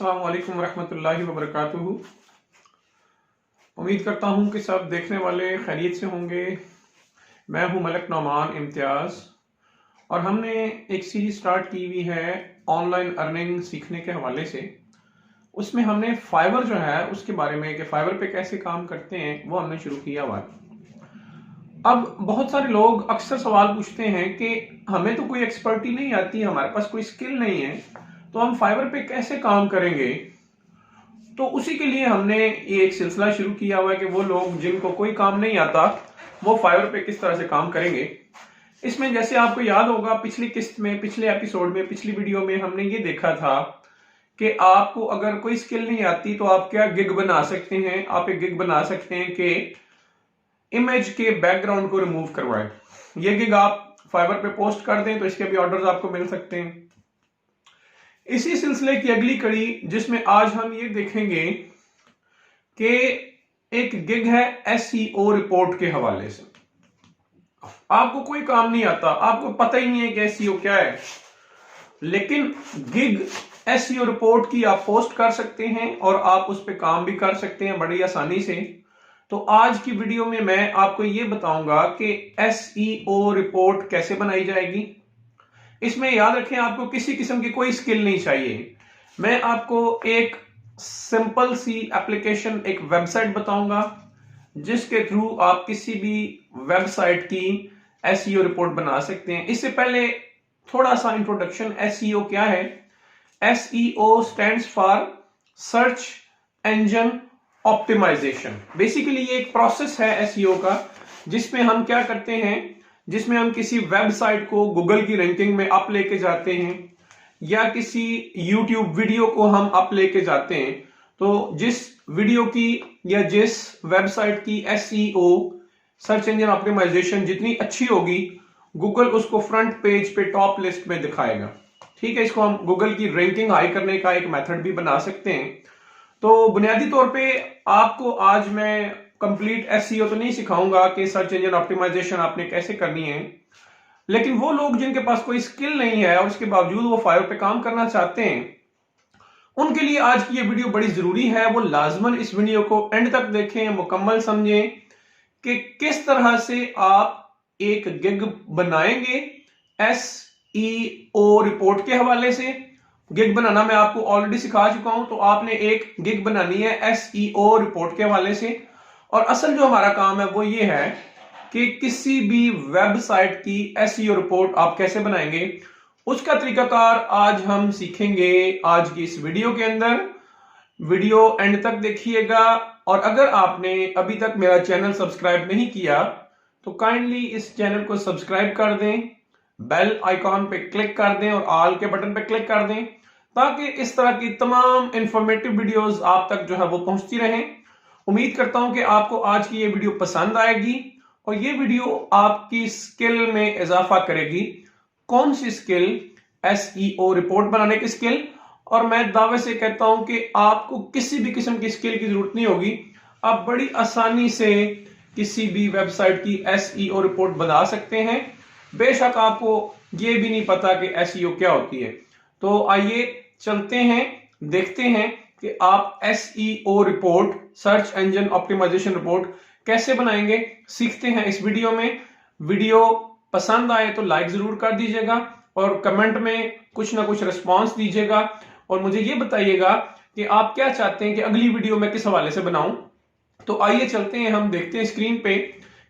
अस्सलाम वालेकुम रहमतुल्लाहि व बरकातुहू। उम्मीद करता हूँ कि सब देखने वाले खैरियत से होंगे। मैं हूँ मलक नौमान इम्तियाज़ और हमने एक सीरीज स्टार्ट की हुई है ऑनलाइन अर्निंग सीखने के हवाले से। उसमें हमने फाइवर जो है उसके बारे में कि फाइवर पे कैसे काम करते हैं वो हमने शुरू किया हुआ है। अब बहुत सारे लोग अक्सर सवाल पूछते हैं कि हमें तो कोई एक्सपर्टी नहीं आती, हमारे पास कोई स्किल नहीं है, तो हम फाइवर पे कैसे काम करेंगे। तो उसी के लिए हमने ये एक सिलसिला शुरू किया हुआ है कि वो लोग जिनको कोई काम नहीं आता वो फाइवर पे किस तरह से काम करेंगे। इसमें जैसे आपको याद होगा पिछली किस्त में, पिछले एपिसोड में, पिछली वीडियो में हमने ये देखा था कि आपको अगर कोई स्किल नहीं आती तो आप क्या गिग बना सकते हैं। आप एक गिग बना सकते हैं कि इमेज के बैकग्राउंड को रिमूव करवाएं। ये गिग आप फाइवर पे पोस्ट कर दें तो इसके भी ऑर्डर्स आपको मिल सकते हैं। इसी सिलसिले की अगली कड़ी जिसमें आज हम ये देखेंगे कि एक गिग है एसईओ रिपोर्ट के हवाले से। आपको कोई काम नहीं आता, आपको पता ही नहीं है कि एसईओ क्या है, लेकिन गिग एसईओ रिपोर्ट की आप पोस्ट कर सकते हैं और आप उस पर काम भी कर सकते हैं बड़ी आसानी से। तो आज की वीडियो में मैं आपको ये बताऊंगा कि एसईओ रिपोर्ट कैसे बनाई जाएगी। इसमें याद रखें आपको किसी किस्म की कोई स्किल नहीं चाहिए। मैं आपको एक सिंपल सी एप्लीकेशन, एक वेबसाइट बताऊंगा जिसके थ्रू आप किसी भी वेबसाइट की एसईओ रिपोर्ट बना सकते हैं। इससे पहले थोड़ा सा इंट्रोडक्शन, एसईओ क्या है। SEO stands for search engine optimization. Basically ये एक प्रोसेस है एसईओ का जिसमें हम क्या करते हैं, जिसमें हम किसी वेबसाइट को गूगल की रैंकिंग में अप लेके जाते हैं या किसी यूट्यूब वीडियो को हम अप लेके जाते हैं। तो जिस वीडियो की या जिस वेबसाइट की एसईओ सर्च इंजन ऑप्टिमाइजेशन जितनी अच्छी होगी, गूगल उसको फ्रंट पेज पे टॉप लिस्ट में दिखाएगा। ठीक है, इसको हम गूगल की रैंकिंग हाई करने का एक मेथड भी बना सकते हैं। तो बुनियादी तौर पे आपको आज मैं कंप्लीट एसईओ तो नहीं सिखाऊंगा कि सर्च इंजन ऑप्टिमाइजेशन आपने कैसे करनी है, लेकिन वो लोग जिनके पास कोई स्किल नहीं है और उसके बावजूद वो फाइवर पे काम करना चाहते हैं, उनके लिए आज की ये वीडियो बड़ी जरूरी है। वो लाजमन इस वीडियो को एंड तक देखें, मुकम्मल समझें कि किस तरह से आप एक गिग बनाएंगे एसईओ रिपोर्ट के हवाले से। गिग बनाना मैं आपको ऑलरेडी सिखा चुका हूं, तो आपने एक गिग बनानी है एसईओ रिपोर्ट के हवाले से। और असल जो हमारा काम है वो ये है कि किसी भी वेबसाइट की एसईओ रिपोर्ट आप कैसे बनाएंगे, उसका तरीकाकार आज हम सीखेंगे आज की इस वीडियो के अंदर। वीडियो एंड तक देखिएगा और अगर आपने अभी तक मेरा चैनल सब्सक्राइब नहीं किया तो काइंडली इस चैनल को सब्सक्राइब कर दें, बेल आइकॉन पे क्लिक कर दें और ऑल के बटन पे क्लिक कर दें ताकि इस तरह की तमाम इंफॉर्मेटिव वीडियोस आप तक जो है वो पहुंचती रहें। उम्मीद करता हूं कि आपको आज की ये वीडियो पसंद आएगी और ये वीडियो आपकी स्किल में इजाफा करेगी। कौन सी स्किल? एसईओ रिपोर्ट बनाने की स्किल। और मैं दावे से कहता हूं कि आपको किसी भी किस्म की स्किल की जरूरत नहीं होगी, आप बड़ी आसानी से किसी भी वेबसाइट की एसईओ रिपोर्ट बना सकते हैं। बेशक आपको ये भी नहीं पता कि एसईओ क्या होती है। तो आइए चलते हैं, देखते हैं कि आप SEO report, search engine optimization report कैसे बनाएंगे, सीखते हैं इस वीडियो में। वीडियो पसंद आए तो लाइक जरूर कर दीजिएगा और कमेंट में कुछ ना कुछ रिस्पांस दीजिएगा और मुझे ये बताइएगा कि आप क्या चाहते हैं कि अगली वीडियो में किस हवाले से बनाऊं। तो आइए चलते हैं, हम देखते हैं स्क्रीन पे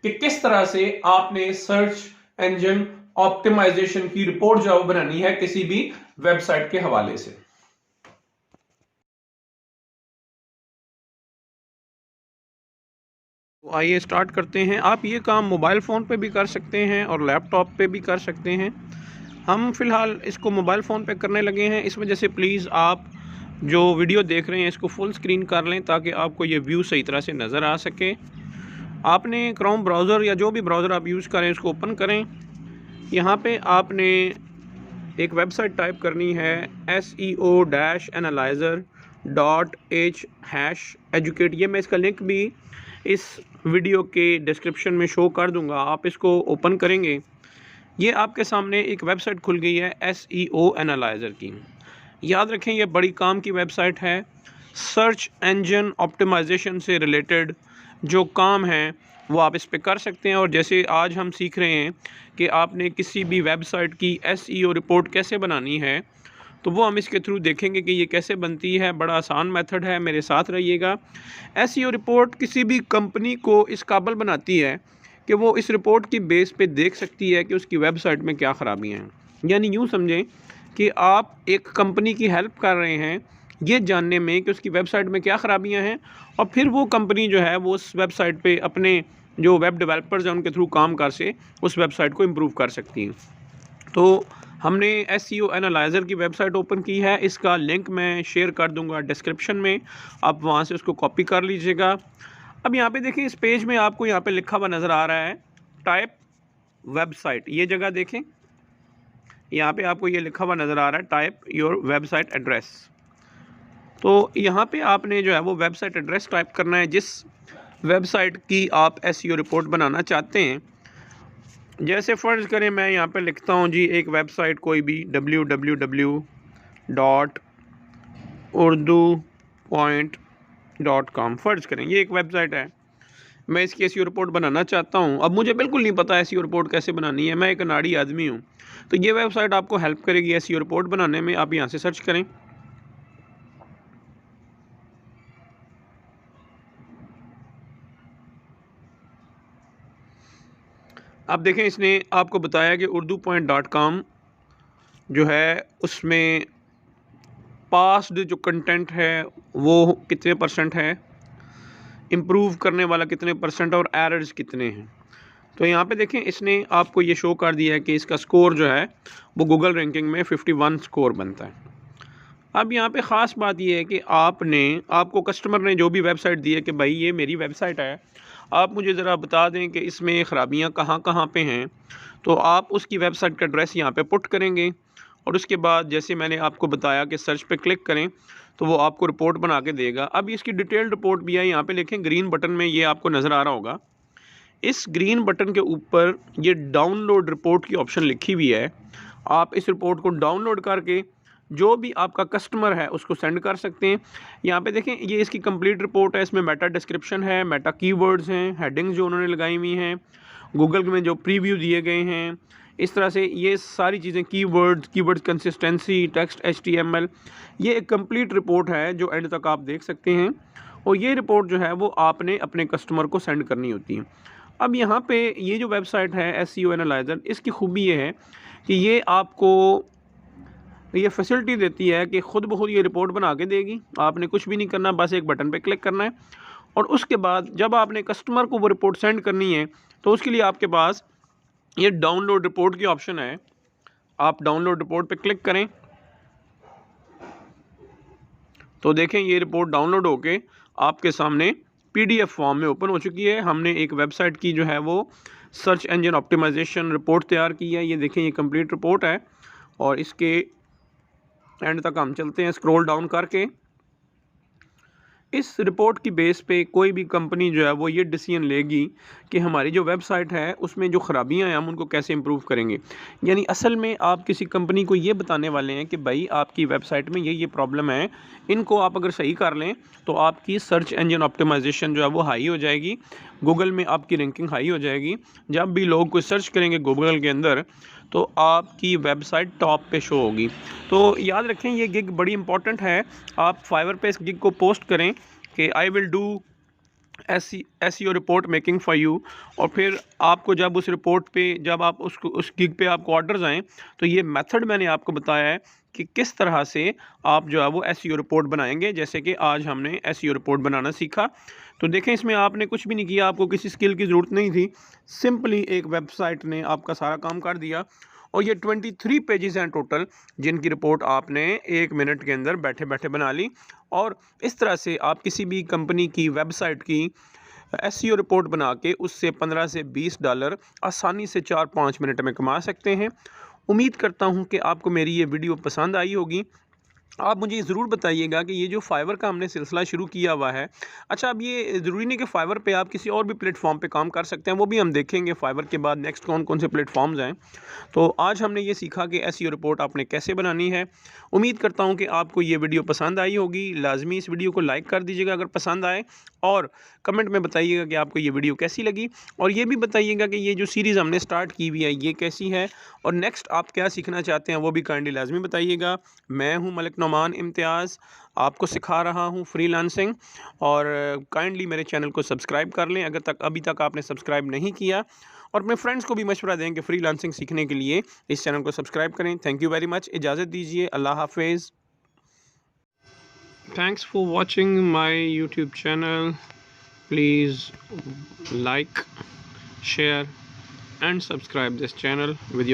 कि किस तरह से आपने सर्च इंजन ऑप्टिमाइजेशन की रिपोर्ट जो बनानी है किसी भी वेबसाइट के हवाले से। तो आइए स्टार्ट करते हैं। आप ये काम मोबाइल फ़ोन पे भी कर सकते हैं और लैपटॉप पे भी कर सकते हैं। हम फ़िलहाल इसको मोबाइल फ़ोन पे करने लगे हैं। इस वजह से प्लीज़ आप जो वीडियो देख रहे हैं इसको फुल स्क्रीन कर लें ताकि आपको ये व्यू सही तरह से नज़र आ सके। आपने क्रोम ब्राउज़र या जो भी ब्राउज़र आप यूज़ करें उसको ओपन करें। यहाँ पे आपने एक वेबसाइट टाइप करनी है seo-analyzer.h#educate। ये मैं इसका लिंक भी इस वीडियो के डिस्क्रिप्शन में शो कर दूंगा। आप इसको ओपन करेंगे, ये आपके सामने एक वेबसाइट खुल गई है एसईओ एनालाइज़र की। याद रखें ये बड़ी काम की वेबसाइट है। सर्च इंजन ऑप्टिमाइजेशन से रिलेटेड जो काम है वो आप इस पे कर सकते हैं। और जैसे आज हम सीख रहे हैं कि आपने किसी भी वेबसाइट की SEO रिपोर्ट कैसे बनानी है, तो वो हम इसके थ्रू देखेंगे कि ये कैसे बनती है। बड़ा आसान मेथड है, मेरे साथ रहिएगा। SEO रिपोर्ट किसी भी कंपनी को इस काबिल बनाती है कि वो इस रिपोर्ट की बेस पे देख सकती है कि उसकी वेबसाइट में क्या ख़राबियाँ हैं। यानी यूँ समझें कि आप एक कंपनी की हेल्प कर रहे हैं ये जानने में कि उसकी वेबसाइट में क्या ख़राबियाँ हैं, और फिर वो कंपनी जो है वो उस वेबसाइट पे अपने जो वेब डेवलपर्स हैं उनके थ्रू काम कर से उस वेबसाइट को इम्प्रूव कर सकती हैं। तो हमने SEO एनालाइज़र की वेबसाइट ओपन की है, इसका लिंक मैं शेयर कर दूंगा डिस्क्रिप्शन में, आप वहाँ से उसको कॉपी कर लीजिएगा। अब यहाँ पे देखिए इस पेज में आपको यहाँ पे लिखा हुआ नज़र आ रहा है टाइप वेबसाइट, ये जगह देखें, यहाँ पे आपको ये लिखा हुआ नज़र आ रहा है टाइप योर वेबसाइट एड्रेस। तो यहाँ पे आपने जो है वो वेबसाइट एड्रेस टाइप करना है जिस वेबसाइट की आप SEO रिपोर्ट बनाना चाहते हैं। जैसे फ़र्ज़ करें मैं यहाँ पे लिखता हूँ जी एक वेबसाइट कोई भी www.urdupoint.com फ़र्ज़ करें, ये एक वेबसाइट है, मैं इसकी SEO रिपोर्ट बनाना चाहता हूँ। अब मुझे बिल्कुल नहीं पता SEO रिपोर्ट कैसे बनानी है, मैं एक अनाड़ी आदमी हूँ, तो ये वेबसाइट आपको हेल्प करेगी SEO रिपोर्ट बनाने में। आप यहाँ से सर्च करें। अब देखें इसने आपको बताया कि urdupoint.com जो है उसमें पास्ट जो कंटेंट है वो कितने % है, इम्प्रूव करने वाला कितने % और एरर्स कितने हैं। तो यहाँ पे देखें इसने आपको ये शो कर दिया है कि इसका स्कोर जो है वो गूगल रैंकिंग में 51 स्कोर बनता है। अब यहाँ पे ख़ास बात ये है कि आपको कस्टमर ने जो भी वेबसाइट दी है कि भाई ये मेरी वेबसाइट है, आप मुझे ज़रा बता दें कि इसमें ख़राबियाँ कहाँ कहाँ पे हैं, तो आप उसकी वेबसाइट का एड्रेस यहाँ पे पुट करेंगे और उसके बाद जैसे मैंने आपको बताया कि सर्च पे क्लिक करें तो वो आपको रिपोर्ट बना के देगा। अब इसकी डिटेल्ड रिपोर्ट भी है, यहाँ पे देखें ग्रीन बटन में ये आपको नज़र आ रहा होगा। इस ग्रीन बटन के ऊपर ये डाउनलोड रिपोर्ट की ऑप्शन लिखी हुई है। आप इस रिपोर्ट को डाउनलोड करके जो भी आपका कस्टमर है उसको सेंड कर सकते हैं। यहाँ पे देखें ये इसकी कंप्लीट रिपोर्ट है, इसमें मेटा डिस्क्रिप्शन है, मेटा कीवर्ड्स हैं, हेडिंग्स जो उन्होंने लगाई हुई हैं, गूगल में जो प्रीव्यू दिए गए हैं, इस तरह से ये सारी चीज़ें, कीवर्ड्स कंसिस्टेंसी, टेक्स्ट HTML, ये एक कंप्लीट रिपोर्ट है जो एंड तक आप देख सकते हैं। और ये रिपोर्ट जो है वो आपने अपने कस्टमर को सेंड करनी होती है। अब यहाँ पे ये जो वेबसाइट है SEO एनालाइज़र, इसकी खूबी ये है कि ये आपको ये फैसिलिटी देती है कि ख़ुद ब खुद ये रिपोर्ट बना के देगी, आपने कुछ भी नहीं करना, बस एक बटन पे क्लिक करना है। और उसके बाद जब आपने कस्टमर को वो रिपोर्ट सेंड करनी है तो उसके लिए आपके पास ये डाउनलोड रिपोर्ट की ऑप्शन है। आप डाउनलोड रिपोर्ट पे क्लिक करें तो देखें ये रिपोर्ट डाउनलोड होके आपके सामने PDF फॉर्म में ओपन हो चुकी है। हमने एक वेबसाइट की जो है वो सर्च इंजन ऑप्टिमाइजेशन रिपोर्ट तैयार की है। ये देखें ये कंप्लीट रिपोर्ट है और इसके एंड तक हम चलते हैं स्क्रॉल डाउन करके। इस रिपोर्ट की बेस पे कोई भी कंपनी जो है वो ये डिसीजन लेगी कि हमारी जो वेबसाइट है उसमें जो ख़राबियाँ हैं हम उनको कैसे इम्प्रूव करेंगे। यानी असल में आप किसी कंपनी को ये बताने वाले हैं कि भाई आपकी वेबसाइट में ये प्रॉब्लम है, इनको आप अगर सही कर लें तो आपकी सर्च इंजन ऑप्टिमाइजेशन जो है वो हाई हो जाएगी, गूगल में आपकी रैंकिंग हाई हो जाएगी। जब भी लोग कोई सर्च करेंगे गूगल के अंदर तो आपकी वेबसाइट टॉप पे शो होगी। तो याद रखें ये गिग बड़ी इंपॉर्टेंट है। आप फाइवर पे इस गिग को पोस्ट करें कि I will do SEO report making for you, और फिर आपको जब उस रिपोर्ट पे जब आप उस गिग पे आपको ऑर्डर्स आएँ तो ये मेथड मैंने आपको बताया है कि किस तरह से आप जो है वो SEO रिपोर्ट बनाएंगे। जैसे कि आज हमने SEO रिपोर्ट बनाना सीखा। तो देखें इसमें आपने कुछ भी नहीं किया, आपको किसी स्किल की ज़रूरत नहीं थी, सिंपली एक वेबसाइट ने आपका सारा काम कर दिया। और ये 23 पेजेस हैं टोटल जिनकी रिपोर्ट आपने 1 मिनट के अंदर बैठे बैठे बना ली। और इस तरह से आप किसी भी कंपनी की वेबसाइट की SEO रिपोर्ट बना के उससे $15 से $20 आसानी से 4-5 मिनट में कमा सकते हैं। उम्मीद करता हूँ कि आपको मेरी ये वीडियो पसंद आई होगी। आप मुझे ज़रूर बताइएगा कि ये जो फाइवर का हमने सिलसिला शुरू किया हुआ है, अच्छा अब ये ज़रूरी नहीं कि फाइवर पे आप किसी और भी प्लेटफॉर्म पे काम कर सकते हैं, वो भी हम देखेंगे फाइवर के बाद नेक्स्ट कौन कौन से प्लेटफॉर्म्स हैं। तो आज हमने ये सीखा कि एसईओ रिपोर्ट आपने कैसे बनानी है। उम्मीद करता हूँ कि आपको ये वीडियो पसंद आई होगी। लाजमी इस वीडियो को लाइक कर दीजिएगा अगर पसंद आए, और कमेंट में बताइएगा कि आपको ये वीडियो कैसी लगी, और ये भी बताइएगा कि ये जो सीरीज़ हमने स्टार्ट की हुई है ये कैसी है, और नेक्स्ट आप क्या सीखना चाहते हैं वो भी काइंडली लाजमी बताइएगा। मैं हूँ मलिक नोमान इम्तियाज़, आपको सिखा रहा हूँ फ्रीलांसिंग, और काइंडली मेरे चैनल को सब्सक्राइब कर लें अगर अभी तक आपने सब्सक्राइब नहीं किया, और अपने फ्रेंड्स को भी मशवरा दें कि फ्रीलांसिंग सीखने के लिए इस चैनल को सब्सक्राइब करें। थैंक यू वेरी मच, इजाज़त दीजिए, अल्लाह हाफिज़। Thanks for watching my YouTube channel. Please like, share and subscribe this channel with your